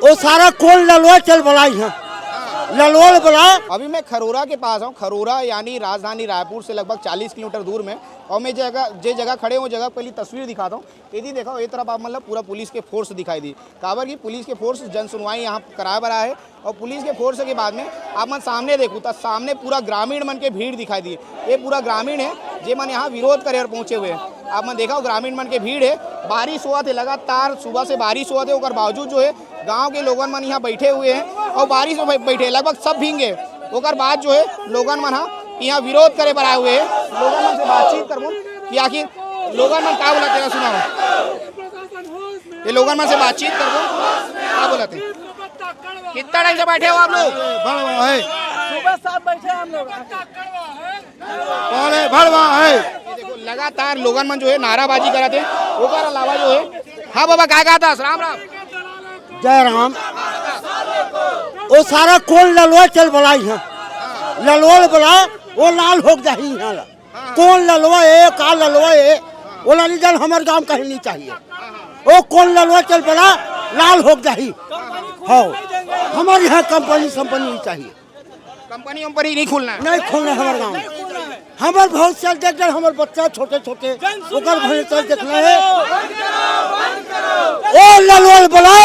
वो सारा कोल ललवा चल बलाई है, ललवा बला। अभी मैं खरोरा के पास हूँ। खरोरा यानी राजधानी रायपुर से लगभग 40 किलोमीटर दूर में। और मैं जगह खड़े हूँ, जगह पहली तस्वीर दिखाता हूँ। यदि देखो ये तरफ आप मतलब पूरा पुलिस के फोर्स दिखाई दी। काबर की पुलिस के फोर्स जन सुनवाई यहाँ कराया बरा है। और पुलिस के फोर्स के बाद में आप मन सामने देखूँ तो सामने पूरा ग्रामीण मन के भीड़ दिखाई दी। ये पूरा ग्रामीण है जे मन यहाँ विरोध करे और पहुँचे हुए हैं। आप मन देखा ग्रामीण मन के भीड़ है। बारिश हुआ थे, लगातार सुबह से बारिश हुआ थे। और बावजूद जो है गाँव के लोगन मन यहाँ बैठे हुए हैं और बारिश में बैठे लगभग सब भींगे। और बाद जो है लोगन मन यहाँ विरोध करे बर आए हुए हैं। लोगन मन से बातचीत करूँ कि आखिर लोगन मन क्या बोलते हैं, सुनाओ। ये लोगन मन से बातचीत करूँ क्या बोलते हैं। कितना टाइम से बैठे हो आप लोग? सुबह 7 बैठे हम लोग। भड़वा है। देखो लगातार लोगन मन जो है नाराबाजी कराते हैं। वो कर अलावा जो है, हाँ बाबा क्या कहा था? राम राम। जय राम। वो सारा कोल ललवा चल बलाई है, ललवा बला। वो लाल हो जाही यहाँ कौन ललवा है, का ललवा है। वो लाली जल हमारे गांव कहीं नहीं चाहिए। वो कौन ललवा चल बला लाल हो जाही। हाँ हमारे यहाँ कंपनी नहीं चाहिए। कंपनी वंपनी नहीं खुलना है? नहीं खोलना हमारे गाँव में। हमारे बहुत साल देख रहे हमारे बच्चा छोटे छोटे ओकर भले चल देखना है। ओ ललवा बला